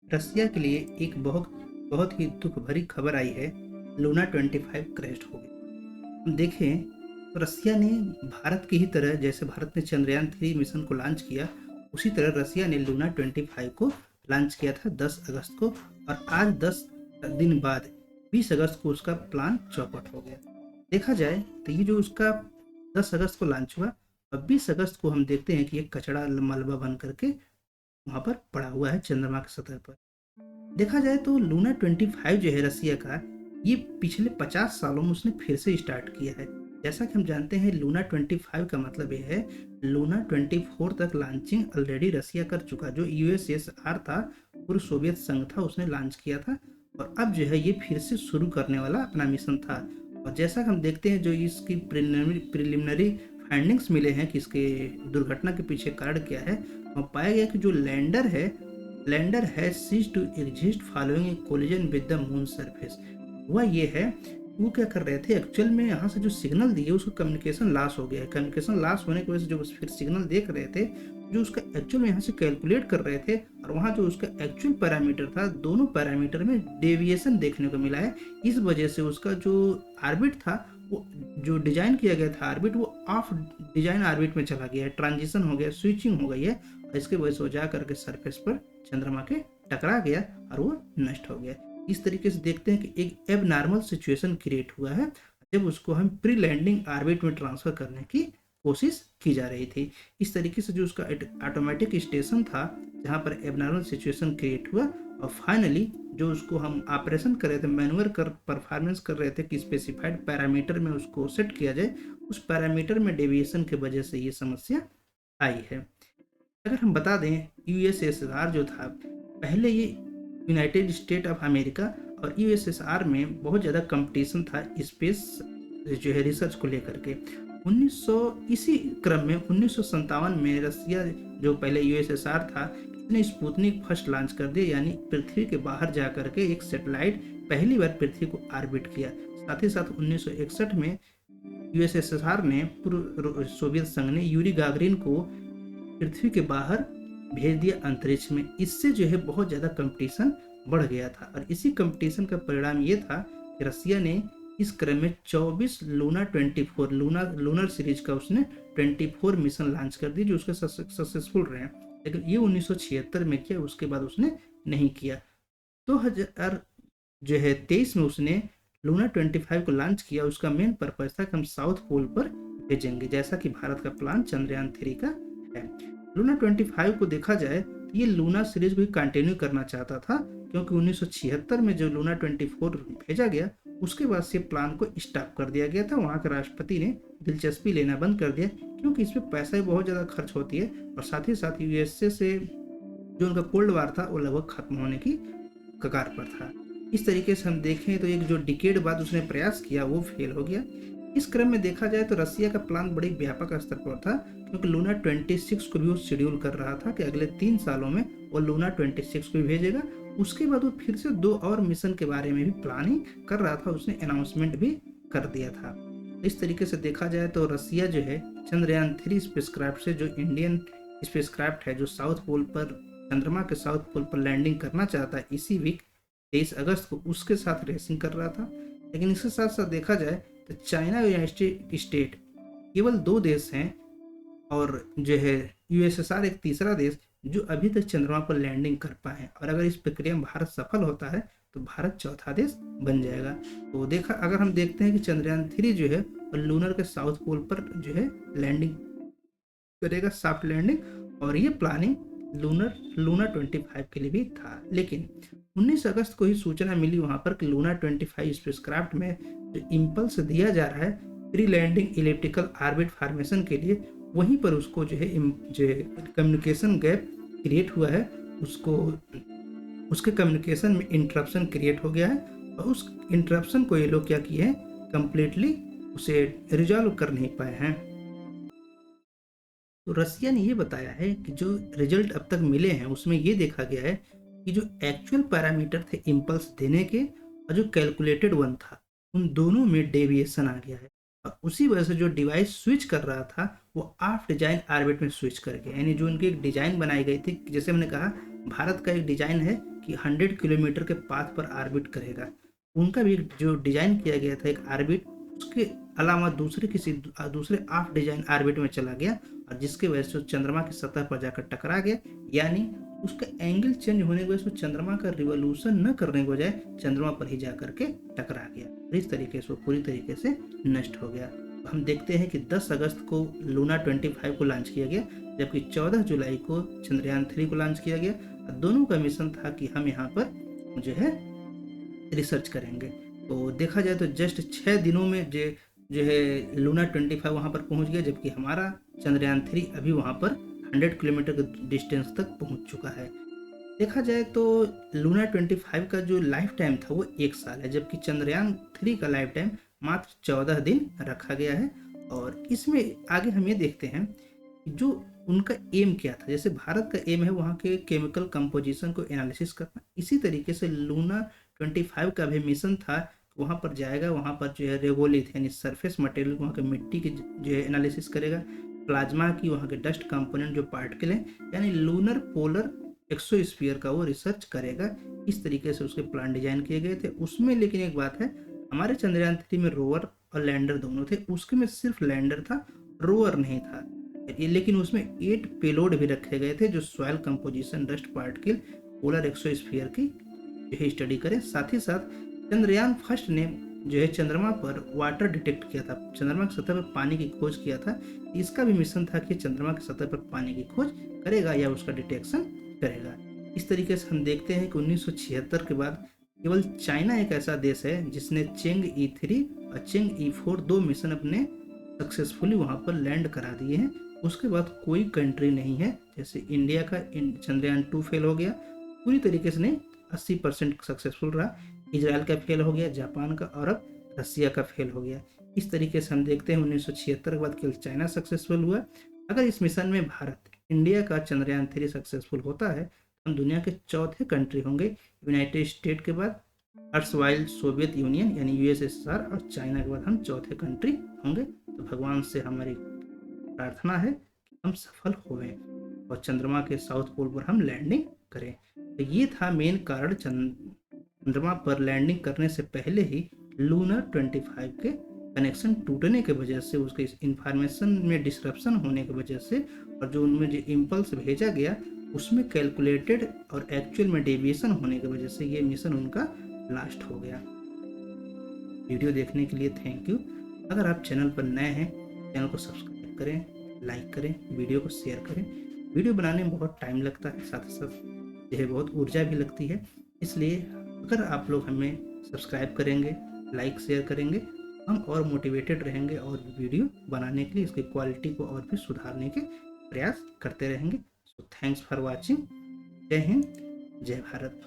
रसिया के लिए एक बहुत बहुत ही दुख भरी खबर आई है। लूना 25 क्रैश हो गई। हम देखें तो रसिया ने भारत की ही तरह, जैसे भारत ने चंद्रयान 3 मिशन को लॉन्च किया, उसी तरह रसिया ने लूना 25 को लॉन्च किया था 10 अगस्त को। और आज 10 दिन बाद 20 अगस्त को उसका प्लान चौपट हो गया। देखा जाए तो ये जो उसका 10 अगस्त को लॉन्च हुआ और 20 अगस्त को हम देखते हैं कि ये कचड़ा मलबा बन करके वहां पर पड़ा हुआ है चंद्रमा की सतह पर। देखा जाए तो लूना 25 जो है रसिया का, ये पिछले 50 सालों में उसने फिर से स्टार्ट किया है। जैसा कि हम जानते हैं लूना 25 का मतलब ये है लूना 24 तक लॉन्चिंग ऑलरेडी रसिया कर चुका। जो यूएसएसआर था, पूर्व सोवियत संघ था, उसने लॉन्च किया था और अब जो है ये फिर से शुरू करने वाला अपना मिशन था। और जैसा कि हम देखते हैं जो इसकी प्रिलिमिनरी फाइंडिंग्स मिले हैं कि इसके दुर्घटना के पीछे कारण क्या है, वहाँ पाया गया कि जो lander has ceased to exist following a collision with the moon surface. हुआ ये है, वो क्या कर रहे थे एक्चुअल में, यहाँ से जो सिग्नल दिए उसका कम्युनिकेशन लॉस हो गया है। कम्युनिकेशन लॉस होने की वजह से जो फिर सिग्नल देख रहे थे, जो उसका एक्चुअल में यहाँ से कैलकुलेट कर रहे थे और वहाँ जो उसका एक्चुअल पैरामीटर था, दोनों पैरामीटर में डेविएशन देखने को मिला है। इस वजह से उसका जो ऑर्बिट था, वो जो डिजाइन किया गया था ऑर्बिट, वो ऑफ डिजाइन ऑर्बिट में चला गया है, ट्रांजिशन हो गया, स्विचिंग हो गई है। और इसके वजह से वो जा करके सरफेस पर चंद्रमा के टकरा गया और वो नष्ट हो गया। इस तरीके से देखते हैं कि एक एबनॉर्मल सिचुएशन क्रिएट हुआ है जब उसको हम प्री लैंडिंग ऑर्बिट में ट्रांसफर करने की कोशिश की जा रही थी। इस तरीके से जो उसका ऑटोमेटिक स्टेशन था जहाँ पर एबनॉर्मल सिचुएशन क्रिएट हुआ और फाइनली जो उसको हम ऑपरेशन कर रहे थे, मैनुअर कर परफॉर्मेंस कर रहे थे कि स्पेसिफाइड पैरामीटर में उसको सेट किया जाए, उस पैरामीटर में डेविएशन की वजह से ये समस्या आई है। अगर हम बता दें यूएसएसआर जो था, पहले ये यूनाइटेड स्टेट ऑफ अमेरिका और यूएसएसआर में बहुत ज़्यादा कंपटीशन था स्पेस जो है रिसर्च को लेकर के। 1900 इसी क्रम में 1957 में रसिया जो पहले यूएसएसआर था, इसने स्पुतनिक फर्स्ट लॉन्च कर दिया, यानी पृथ्वी के बाहर जा करके एक सैटेलाइट पहली बार पृथ्वी को ऑर्बिट किया। साथ ही साथ 1961 में यूएसएसआर ने, पूर्व सोवियत संघ ने, यूरी गागरिन को पृथ्वी के बाहर भेज दिया अंतरिक्ष में। इससे जो है बहुत ज़्यादा कंपटीशन बढ़ गया था और इसी कंपटीशन का परिणाम ये था कि रसिया ने इस क्रम में 24 लूनर सीरीज का उसने 24 मिशन लॉन्च कर दी, जो उसके सक्सेसफुल रहे। लेकिन ये 1976 में किया, उसके बाद उसने नहीं किया। 2000 जो है 23 में उसने लूना 25 को लॉन्च किया। उसका मेन पर्पज था कि हम साउथ पोल पर भेजेंगे, जैसा कि भारत का प्लान चंद्रयान 3 का है। लूना 25 को देखा जाए तो ये लूना सीरीज को कंटिन्यू करना चाहता था, क्योंकि 1976 में जो लूना 24 भेजा गया उसके बाद से प्लान को स्टॉप कर दिया गया था। वहाँ के राष्ट्रपति ने दिलचस्पी लेना बंद कर दिया, क्योंकि इसमें पैसा भी बहुत ज़्यादा खर्च होती है और साथ ही साथ यूएसए से जो उनका कोल्ड वार था वो लगभग खत्म होने की कगार पर था। इस तरीके से हम देखें तो एक जो डिकेड बाद उसने प्रयास किया वो फेल हो गया। इस क्रम में देखा जाए तो रसिया का प्लान बड़ी व्यापक स्तर पर था, क्योंकि लूना 26 को भी वो शेड्यूल कर रहा था कि अगले 3 सालों में वो लूना 26 को भी भेजेगा। उसके बाद वो फिर से 2 और मिशन के बारे में भी प्लानिंग कर रहा था, उसने अनाउंसमेंट भी कर दिया था। इस तरीके से देखा जाए तो रसिया जो है चंद्रयान 3 स्पेसक्राफ्ट से, जो इंडियन स्पेसक्राफ्ट है, जो साउथ पोल पर, चंद्रमा के साउथ पोल पर लैंडिंग करना चाहता है इसी वीक 23 अगस्त को, उसके साथ रेसिंग कर रहा था। लेकिन इसके साथ साथ देखा जाए तो चाइना और यूनाइटेड स्टेट केवल 2 देश हैं और जो है यूएसएसआर एक तीसरा देश जो अभी तक चंद्रमा पर लैंडिंग कर पाए। और अगर इस प्रक्रिया में भारत सफल होता है तो भारत चौथा देश बन जाएगा। तो देखा, अगर हम देखते हैं कि चंद्रयान 3 जो है वो लूनर के साउथ पोल पर जो है लैंडिंग करेगा, सॉफ्ट लैंडिंग, और ये प्लानिंग लूना 25 के लिए भी था। लेकिन 19 अगस्त को ही सूचना मिली वहां पर कि लूना 25 स्पेसक्राफ्ट में जो इम्पल्स दिया जा रहा है pre landing elliptical orbit formation के लिए, वहीं पर उसको जो है कम्युनिकेशन गैप क्रिएट हुआ है, उसको उसके कम्युनिकेशन में इंटरप्शन क्रिएट हो गया है और उस इंटरप्शन को ये लोग क्या किए हैं, कंप्लीटली उसे रिजॉल्व कर नहीं पाए हैं। तो रसिया ने ये बताया है कि जो रिजल्ट अब तक मिले हैं उसमें ये देखा गया है कि जो एक्चुअल पैरामीटर थे इम्पल्स देने के और जो कैलकुलेटेड वन था, उन दोनों में डेविएशन आ गया है और उसी वजह से जो डिवाइस स्विच कर रहा था वो ऑफ डिजाइन ऑर्बिट में स्विच कर गया। यानी जो उनकी एक डिजाइन बनाई गई थी, जैसे हमने कहा भारत का एक डिजाइन है कि 100 किलोमीटर के पाथ पर ऑर्बिट करेगा। उनका भी जो डिजाइन किया गया था एक ऑर्बिट, उसके अलावा दूसरे 8 डिजाइन ऑर्बिट में चला गया, और जिसकी वजह से चंद्रमा की सतह पर जाकर टकरा गया, यानी उसका एंगल चेंज होने की वजह से चंद्रमा का रिवोल्यूशन न करने के बजाय चंद्रमा पर ही जाकर के टकरा गया। इस तरीके से वो पूरी तरीके से नष्ट हो गया। तो हम देखते हैं कि 10 अगस्त को लूना 25 को लॉन्च किया गया, जबकि 14 जुलाई को चंद्रयान 3 को लॉन्च किया गया। दोनों का मिशन था कि हम यहाँ पर जो है रिसर्च करेंगे। तो देखा जाए तो जस्ट 6 दिनों में जो है लूना 25 वहाँ पर पहुँच गया, जबकि हमारा चंद्रयान 3 अभी वहाँ पर 100 किलोमीटर के डिस्टेंस तक पहुँच चुका है। देखा जाए तो लूना 25 का जो लाइफ टाइम था वो 1 साल है, जबकि चंद्रयान 3 का लाइफ टाइम मात्र 14 दिन रखा गया है। और इसमें आगे हम ये देखते हैं कि जो उनका एम क्या था। जैसे भारत का एम है वहाँ के केमिकल कंपोजिशन को एनालिसिस करना, इसी तरीके से लूना 25 का भी मिशन था, वहाँ पर जाएगा, वहाँ पर जो है रेगोलिथ यानी सरफेस मटेरियल वहाँ के मिट्टी की जो है एनालिसिस करेगा, प्लाज्मा की वहाँ के डस्ट कंपोनेंट जो पार्टिकल है यानी लूनर पोलर एक्सोस्फीयर का वो रिसर्च करेगा। इस तरीके से उसके प्लान डिजाइन किए गए थे उसमें। लेकिन एक बात है, हमारे चंद्रयान 3 में रोवर और लैंडर दोनों थे, उसके में सिर्फ लैंडर था, रोवर नहीं था। लेकिन उसमें 8 पेलोड भी रखे गए थे जो soil composition, dust particle, polar exosphere की जो है स्टडी करें। साथ ही साथ चंद्रयान फर्स्ट ने जो है चंद्रमा पर वाटर डिटेक्ट किया था, चंद्रमा की सतह पर पानी की खोज किया था। इसका भी मिशन था कि चंद्रमा की सतह पर पानी की खोज करेगा या उसका डिटेक्शन करेगा। इस तरीके से हम देखते हैं कि 1976 के बाद केवल चाइना एक ऐसा देश है जिसने चेंग E3 और चेंग E4 दो मिशन अपने सक्सेसफुली वहां पर लैंड करा दिए हैं। उसके बाद कोई कंट्री नहीं है। जैसे इंडिया का चंद्रयान 2 फेल हो गया पूरी तरीके से, नहीं 80% सक्सेसफुल रहा, इजराइल का फेल हो गया, जापान का, और अब रसिया का फेल हो गया। इस तरीके से हम देखते हैं 1976 के बाद केवल चाइना सक्सेसफुल हुआ। अगर इस मिशन में भारत, इंडिया का चंद्रयान 3 सक्सेसफुल होता है तो हम दुनिया के चौथे कंट्री होंगे, यूनाइटेड स्टेट के बाद, अर्सवाइल सोवियत यूनियन यानी USSR और चाइना के बाद हम चौथे कंट्री होंगे। तो भगवान से हमारी प्रार्थना है कि हम सफल होवें और चंद्रमा के साउथ पोल पर हम लैंडिंग करें। तो ये था मेन कारण चंद्रमा पर लैंडिंग करने से पहले ही लूना 25 के कनेक्शन टूटने के वजह से, उसके इंफॉर्मेशन में डिस्ट्रप्शन होने की वजह से, और जो उनमें जो इम्पल्स भेजा गया उसमें कैलकुलेटेड और एक्चुअल में डेविएशन होने की वजह से ये मिशन उनका लास्ट हो गया। वीडियो देखने के लिए थैंक यू। अगर आप चैनल पर नए हैं, चैनल को सब्सक्राइब करें, लाइक करें, वीडियो को शेयर करें। वीडियो बनाने में बहुत टाइम लगता है, साथ ही साथ यह बहुत ऊर्जा भी लगती है। इसलिए अगर आप लोग हमें सब्सक्राइब करेंगे, लाइक शेयर करेंगे, हम और मोटिवेटेड रहेंगे और वीडियो बनाने के लिए इसकी क्वालिटी को और भी सुधारने के प्रयास करते रहेंगे। So thanks for watching. जय हिंद, जय भारत।